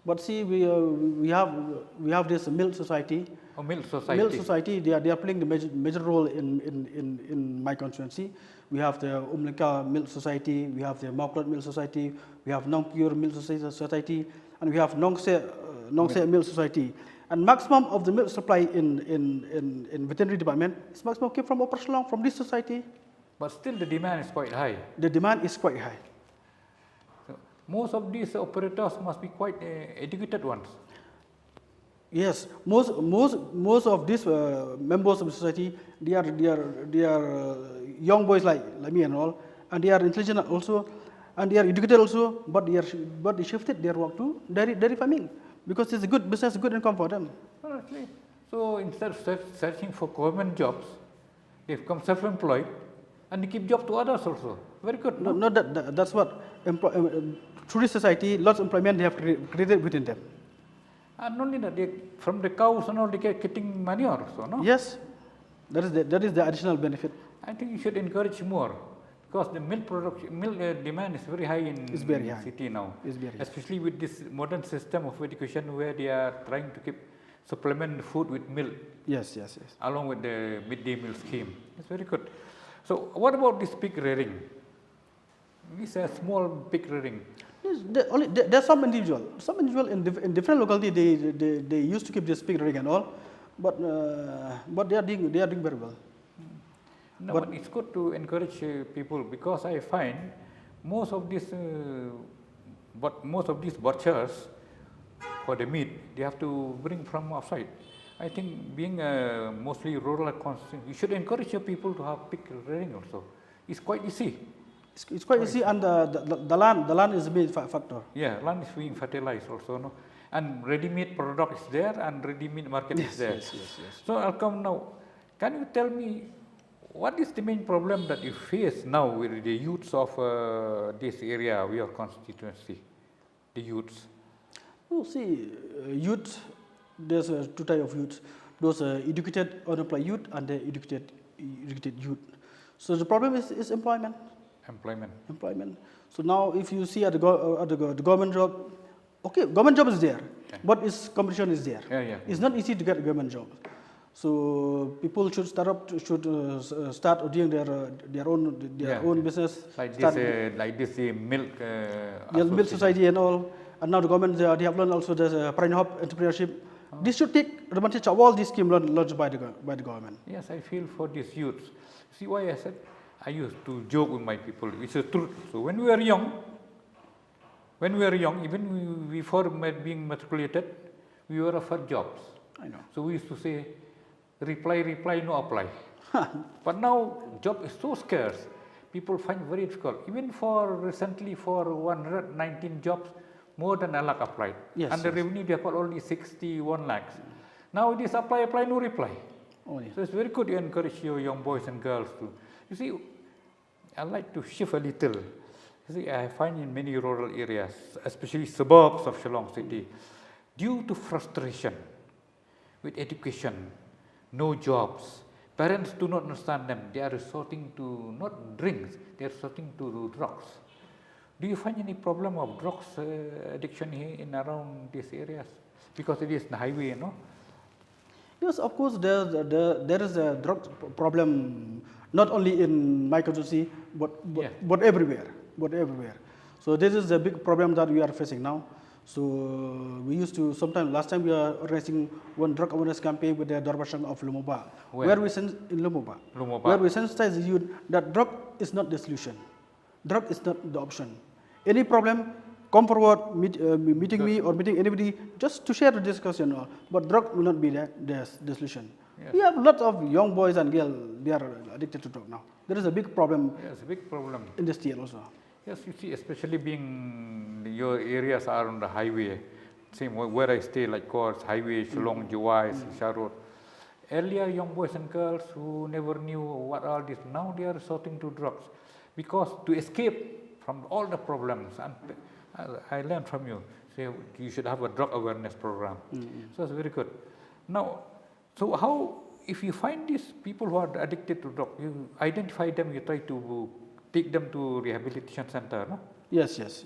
But see, we have this milk society. Oh, milk society. Milk society, they are playing the major role in my constituency. We have the Umlika Milk Society, we have the Mauklot Milk Society, we have Non-Pure Milk Society, and we have Nongse Milk Society. And maximum of the milk supply in veterinary department is maximum came from Upper Shillong, from this society. But still the demand is quite high. The demand is quite high. So most of these operators must be quite educated ones. Yes, most of these members of the society, they are young boys like me and all, and they are intelligent also, and they are educated also, but they shifted their work to dairy farming because it's a good business, good income for them. Honestly. So instead of searching for government jobs, they become self-employed and they give job to others also. Very good. No, that's what through this society, lots of employment they have created within them. And not only that, from the cows and all, they get getting manure also, no? Yes, that is the additional benefit. I think you should encourage more because the milk demand is very high in the city now. It's very especially with this modern system of education where they are trying to keep supplement food with milk. Yes. Along with the midday meal scheme. It's very good. So what about this pig rearing? This is a small pig rearing. There are some individual in different locality they used to keep this pig rearing and all, but they are doing very well. No, but it's good to encourage people because I find most of these butchers for the meat they have to bring from outside. I think being mostly rural constituency, you should encourage your people to have pig rearing also. It's quite easy. It's quite easy, and the land is a big factor. Yeah, land is being fertilized also, no? And ready-made product is there, and ready-made market is there. Yes. So I'll come now. Can you tell me what is the main problem that you face now with the youths of this area, your constituency, the youths? Oh, see, youth. There's two types of youth. Those educated unemployed youth and the educated youth. So the problem is employment. Employment. So now, if you see at the government job, okay, government job is there, but its competition is there. Yeah. It's not easy to get a government job. So people should start doing their own business. Like start, this milk. milk society and all. And now the government they have learned also the private entrepreneurship. This should take advantage of all these schemes launched by the government. Yes, I feel for these youths. See why I said I used to joke with my people. It's the truth. So when we were young, even before being matriculated, we were offered jobs. I know. So we used to say, reply, no apply. But now job is so scarce. People find it very difficult. Even recently for 119 jobs, more than 1 lakh applied. Yes, and the revenue they got only 61 lakhs. Now it is apply, no reply. Oh, yeah. So it's very good you encourage your young boys and girls to. You see, I like to shift a little. You see, I find in many rural areas, especially suburbs of Shillong city, due to frustration with education, no jobs, parents do not understand them. They are resorting to not drinks, they are resorting to drugs. Do you find any problem of drugs addiction here in around these areas? Because it is the highway, you know? Yes, of course, there is a drug problem not only in my constituency but everywhere. So this is a big problem that we are facing now. So we used to last time we were organizing one drug awareness campaign with the Darbashang of Lumumba, where we sensitize the youth that drug is not the solution, drug is not the option. Any problem, come forward, meeting me or meeting anybody just to share the discussion. But drug will not be the solution. Yes. We have lots of young boys and girls, they are addicted to drug now. There is a big problem. Yes, a big problem. In this state also. Yes, you see, especially being your areas are on the highway. Same where I stay, like course, highway, Shillong, Jiwai, Sharot. Earlier, young boys and girls who never knew what all this, now they are resorting to drugs. Because to escape from all the problems, and I learned from you, say you should have a drug awareness program. So it's very good. Now, so how, if you find these people who are addicted to drug, you identify them, you try to take them to rehabilitation center, no? Yes.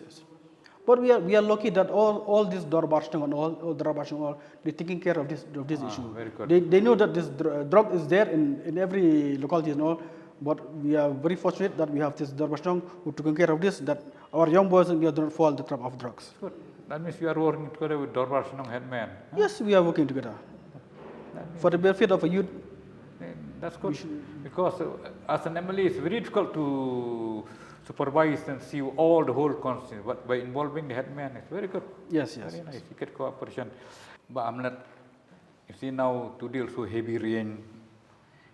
But we are lucky that all this Darbashang and all they're taking care of this issue. Very good. They know that this drug is there in every locality and all. But we are very fortunate that we have this Darbashang who taking care of this, that our young boys and girls don't fall the trap of drugs. Good. That means you are working together with Darbashang headman. Huh? Yes, we are working together. For the benefit of a youth. That's good. Because as an MLA, it's very difficult to supervise and see all the whole constituency. But by involving the headman, it's very good. Yes. Very nice. You get cooperation. But Hamlet, you see now today also heavy rain.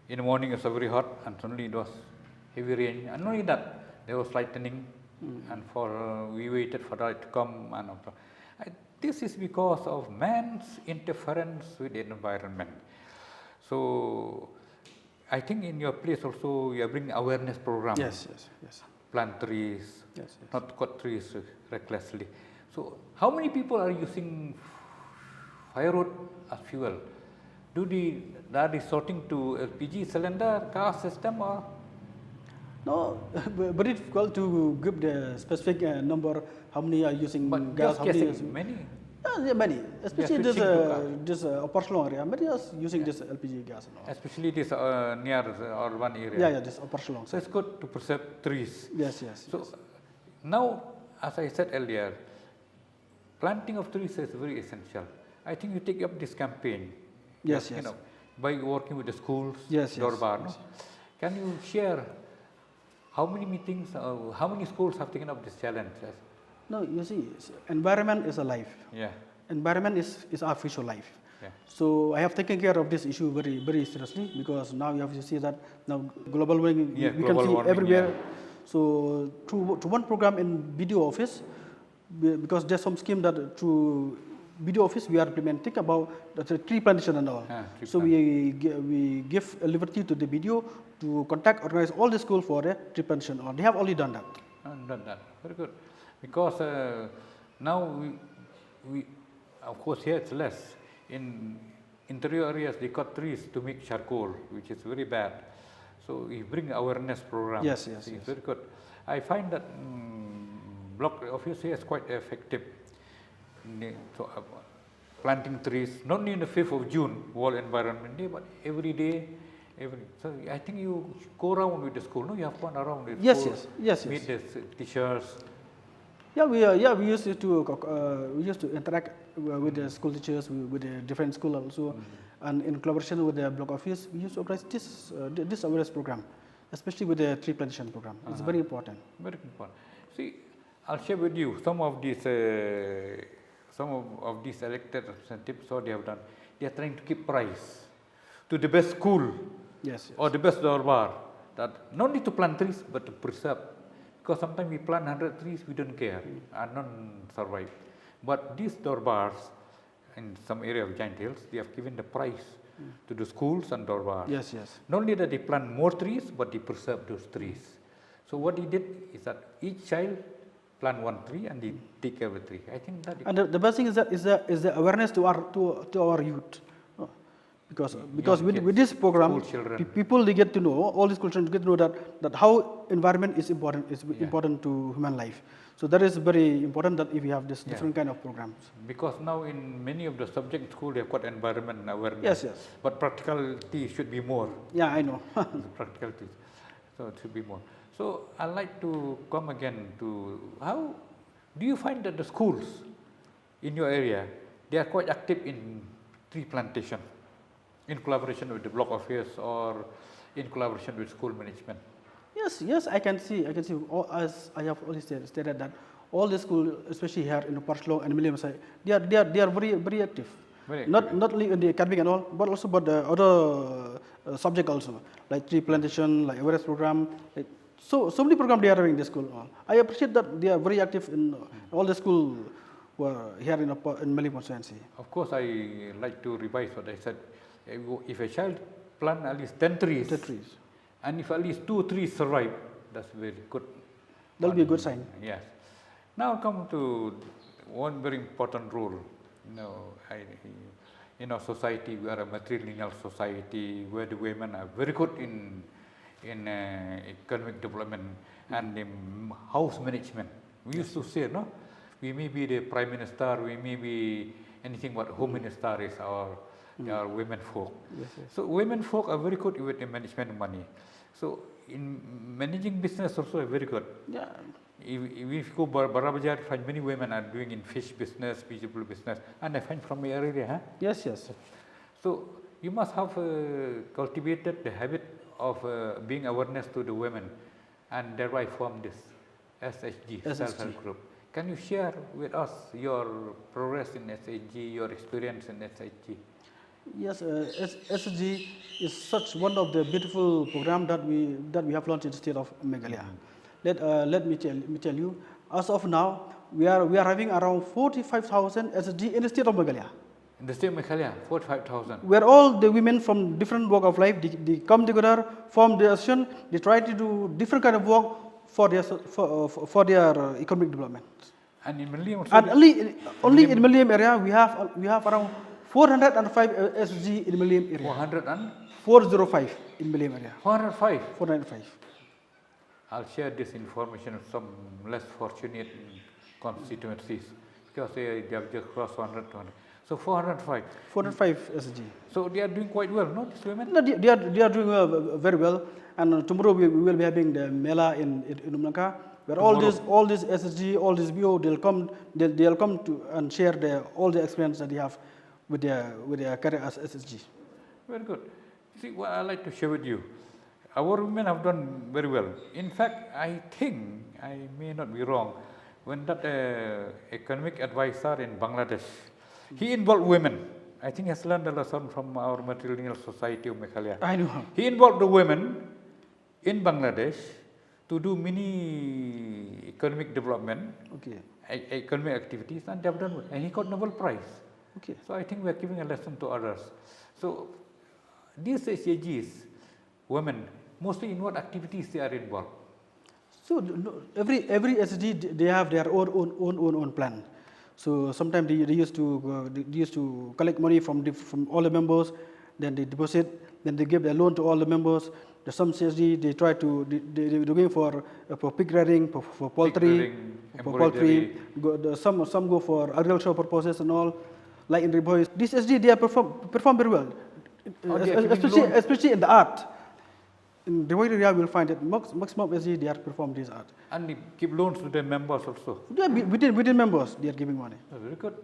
In the morning it was very hot and suddenly it was heavy rain. And not only that, there was lightning and we waited for that to come. And this is because of man's interference with the environment. So I think in your place also you are bringing awareness program. Yes. Plant trees, yes. Not cut trees recklessly. So how many people are using firewood as fuel? Are they sorting to LPG cylinder, car system or? No, very difficult to give the specific number, how many are using gas, how many are using many. Yeah, many, especially this upper Shillong area, many are using this LPG gas. And all. Especially this near urban area. Yeah, this upper Shillong. So it's good to preserve trees. Yes. So now, as I said earlier, planting of trees is very essential. I think you take up this campaign. Yes. You know, by working with the schools, yes. No? Can you share how many meetings, how many schools have taken up this challenge? No, you see, environment is a life. Yeah. Environment is our future life. Yeah. So I have taken care of this issue very, very seriously because now you have to see that now global warming we can see everywhere. Yeah. So through one program in BDO office, because there's some scheme that through BDO office we are implementing about the tree plantation and all. So we give a liberty to the BDO to organize all the school for a tree plantation. Or they have already done that. Done that. Very good. Because now we of course here it's less. In interior areas they cut trees to make charcoal, which is very bad. So we bring awareness program. Yes. It's very good. I find that block office here is quite effective. So planting trees, not only on the 5th of June, World Environment Day, but every day. So I think you go around with the school, no? You have gone around with Yes, schools, yes, meet the teachers. Yeah, we used to interact with the school teachers, with the different school also, and in collaboration with the block office, we used to organize this awareness program, especially with the tree plantation program. It's very important. Very important. See, I'll share with you some of these elected representatives. What they have done, they are trying to keep price to the best school, Yes. or the best dorbar. That not need to plant trees, but to preserve. Because sometimes we plant 100 trees, we don't care, and none survive. But these dorbars, in some area of Giant Hills, they have given the prize to the schools and dorbars. Yes. Not only that they plant more trees, but they preserve those trees. So what he did is that each child plant one tree and they take care of the tree. I think that. And the best thing is the awareness to our youth. Because with this program, people they get to know, all these children get to know that how environment is important to human life. So that is very important that if we have this different kind of programs. Because now in many of the subject school they have got environment awareness. Yes. But practicality should be more. Yeah, I know. Practicality, so it should be more. So I like to come again to how do you find that the schools in your area, they are quite active in tree plantation, in collaboration with the block office or in collaboration with school management? Yes, I can see. As I have always stated that all the schools, especially here in Parslong and Milliam side, they are very active. Not only in the academic and all, but also the other subject also, like tree plantation, like awareness program, like so many programs they are having in the school. I appreciate that they are very active in all the school here in Milliam constituency. Of course, I like to revise what I said. If a child plant at least 10 trees, and if at least 2 trees survive, that's very good. That will be a good sign. Yes. Now come to one very important rule. In our society, we are a matrilineal society where the women are very good in economic development and house management. We used to say, no, we may be the prime minister, we may be anything but home minister is our women folk. Yes. So women folk are very good with the management of money. So in managing business also are very good. Yeah. If you go Barabajar, find many women are doing in fish business, vegetable business, and I find from your area. Huh? Yes. So you must have cultivated the habit of being awareness to the women, and thereby form this SHG, self-help group. Can you share with us your progress in SHG, your experience in SHG? Yes, SHG is such one of the beautiful programs that we have launched in the state of Meghalaya. Let me tell you, as of now, we are having around 45,000 SHG in the state of Meghalaya. In the state of Meghalaya, 45,000. Where all the women from different walk of life, they come together, form the association, they try to do different kind of work for their economic development. And in Milliam also? And only in Milliam area, we have around 405 SHG in Milliam area. 405 in Milliam area. 405. I'll share this information with some less fortunate constituencies because they have just crossed 100. So 405. 405 SHG. So they are doing quite well, no, these women? No, they are doing very well. And tomorrow we will be having the Mela in Umlanka, where all these SHG, all these BO, they'll come to and share all the experience that they have with their career as SHG. Very good. See, what I like to share with you, our women have done very well. In fact, I think, I may not be wrong, when that economic advisor in Bangladesh, he involved women. I think he has learned a lesson from our matrilineal society of Meghalaya. I know. He involved the women in Bangladesh to do many economic development, economic activities, and they have done well. And he got Nobel Prize. So I think we are giving a lesson to others. So these SHGs, women, mostly in what activities they are involved? So every SHG they have their own plan. So sometimes they used to collect money from all the members, then they deposit, then they give a loan to all the members. Some SHG they're going for pig rearing, for poultry, some go for agricultural purposes and all. like in Riboy. This SG, they are perform very well, Oh, they are giving loan. especially in the art. In Riboy area, we will find that maximum SG, they are perform this art. And they give loans to their members also. Yeah, within members, they are giving money. Oh, very good.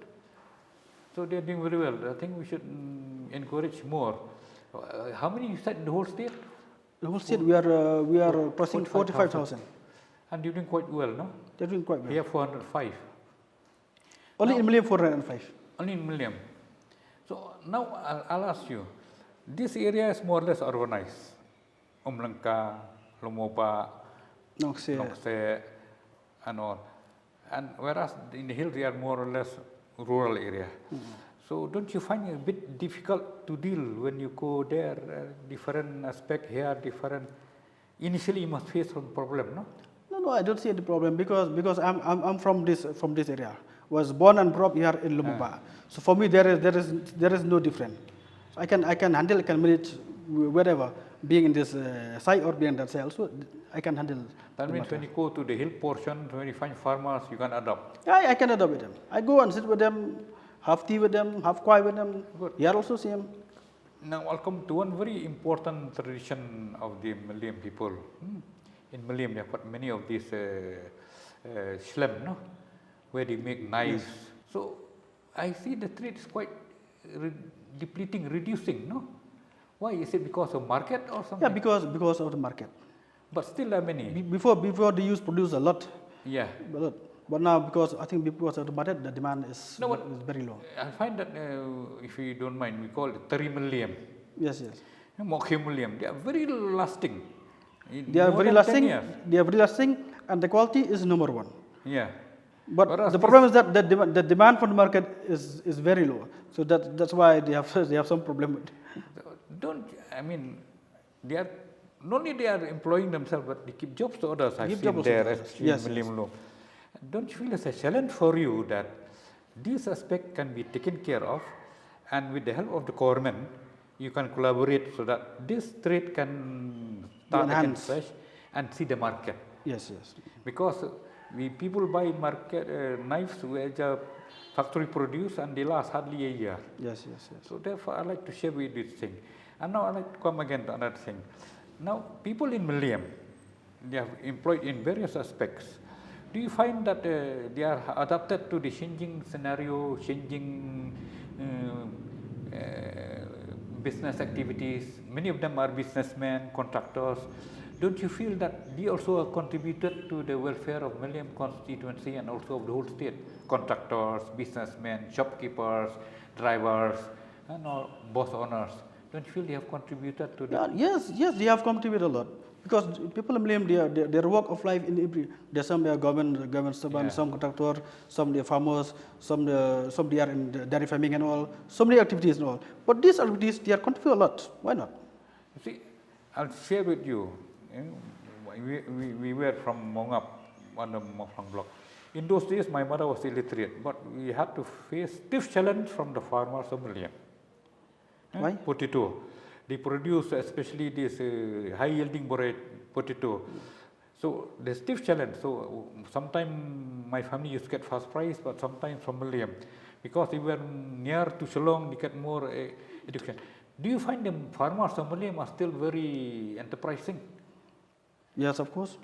So they are doing very well. I think we should encourage more. How many you said in the whole state? The whole state, we are crossing 45,000. And you're doing quite well, no? They're doing quite well. We have 405. Only Now- in Milliam 405. Only in Milliam. So now I'll ask you, this area is more or less urbanized. Umlangka, Lumopa, No, say, Nongse, and all. And whereas in the hills they are more or less rural area. So don't you find it a bit difficult to deal when you go there? Different aspect here, different. Initially, you must face some problem, no? No, I don't see any problem because I'm from this area. Was born and brought up here in Lumumba. So for me, there is no difference. I can handle, I can manage wherever, being in this side or being that side. So I can handle. That means when you go to the hill portion, when you find farmers, you can adopt. Yeah, I can adopt with them. I go and sit with them, have tea with them, have kwai with them. Good. Here also same. Now I'll come to one very important tradition of the Milliam people. In Milliam, they have got many of these shlem, no? Where they make knives. Yes. So I see the trade is quite depleting, reducing, no? Why? Is it because of market or something? Yeah, because of the market. But still there are many. Before they used to produce a lot. Yeah. But now because I think because of the market, the demand is very low. I find that if you don't mind, we call it Tari Milliam, Yes. Mokhe Milliam. They are very lasting. They are More very than 10 lasting. years. They are very lasting, and the quality is number one. Yeah. But Whereas the problem is that the demand for the market is very low. So that's why they have some problem with. They are not only they are employing themselves, but they give jobs to others. I've Give seen jobs to there, others. especially Yes, in yes. Milliam Law. Don't you feel it's a challenge for you that this aspect can be taken care of, and with the help of the government, you can collaborate so that this trade can start again enhanced. fresh and see the market. Yes. Because people buy market knives which a factory produce and they last hardly a year. Yes. So therefore, I like to share with this thing. And now I like to come again to another thing. Now, people in Milliam, they are employed in various aspects. Do you find that they are adapted to the changing scenario, changing business activities? Many of them are businessmen, contractors. Don't you feel that they also have contributed to the welfare of Milliam constituency and also of the whole state? Contractors, businessmen, shopkeepers, drivers, and all bus owners. Don't you feel they have contributed to that? Yes, they have contributed a lot. Because people in Milliam, their work of life in every, there's some they are government servants, some contractor, some they are farmers, some they are in the dairy farming and all, so many activities and all. But these activities, they are contribute a lot. Why not? You see, I'll share with you. We were from Mongap, on the Mopang block. In those days, my mother was illiterate, but we had to face stiff challenge from the farmers of Milliam. Why? Potato. They produce especially this high yielding potato. So the stiff challenge. So sometimes my family used to get first prize, but sometimes from Milliam. Because they were near to Shillong, they get more education. Do you find the farmers of Milliam are still very enterprising? Yes, of course.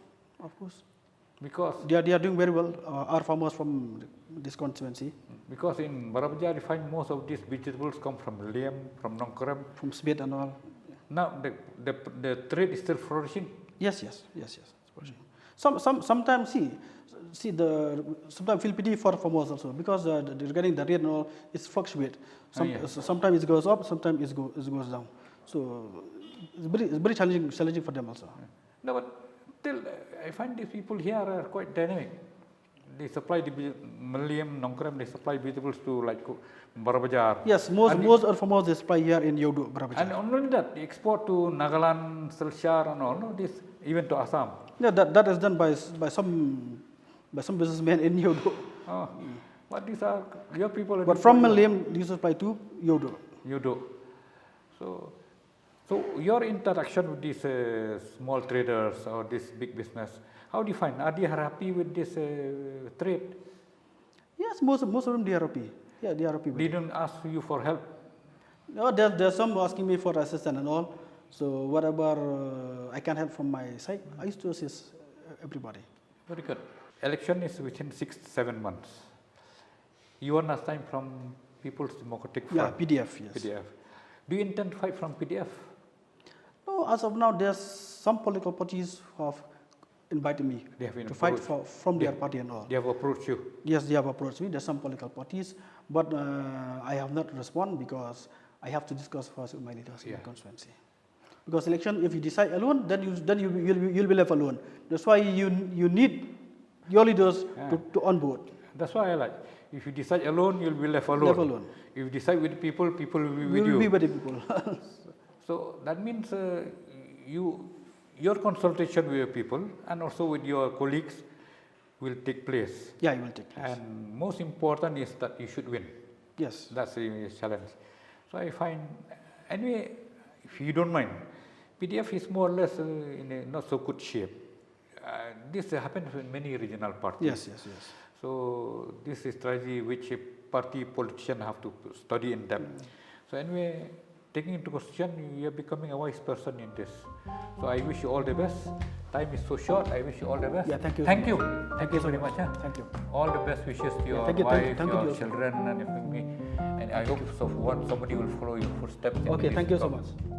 Because They are doing very well, our farmers from this constituency. Because in Barabajar, you find most of these vegetables come from Milliam, from Nongkrem. From Smith and all. Now the trade is still flourishing. Yes. Sometimes sometimes feel pity for farmers also because regarding the rate and all, it's fluctuate. Sometimes it goes up, sometimes it goes down. So it's very challenging for them also. No, but still, I find these people here are quite dynamic. They supply the Milliam, Nongkrem, they supply vegetables to like Barabajar. Yes, most of farmers they supply here in Yodo, Barabajar. And not only that, they export to Nagaland, Silchar and all, no, this even to Assam. Yeah, that is done by some businessmen in Yodo. Oh, but these are your people. But from Milliam, these supply to Yodo. You do. So your interaction with these small traders or this big business, how do you find? Are they happy with this trade? Yes, most of them they are happy. Yeah, they are happy with They it. don't ask you for help. No, there's some asking me for assistance and all. So whatever I can help from my side, I used to assist everybody. Very good. Election is within 6-7 months. You want last time from People's Democratic Yeah, Front? PDF, yes. PDF. Do you intend to fight from PDF? No, as of now, there's some political parties who have invited me They have been to fight approached. from their party and all. They have approached you. Yes, they have approached me. There's some political parties, but I have not responded because I have to discuss first with my leaders in Yeah. the constituency. Because election, if you decide alone, then you'll be left alone. That's why you need your leaders to on board. That's why I like. If you decide alone, you'll be left alone. Left alone. If you decide with people, people will be We with will you. be with the people. So that means your consultation with your people and also with your colleagues will take place. Yeah, it will take place. And most important is that you should win. Yes. That's the challenge. So I find, anyway, if you don't mind, PDF is more or less in a not so good shape. This happens in many regional parties. Yes, yes, yes. So this is strategy which a party politician have to study in depth. So anyway, taking into consideration, you are becoming a wise person in this. So I wish you all the best. Time is so short. I wish you all the best. Yeah, thank you. Thank you. Thank you very much. Thank you. All the best wishes to your thank you, wife, thank you, your Joseph. children, and your family. And I hope somebody will follow your footsteps. in Okay, this thank you so job. much.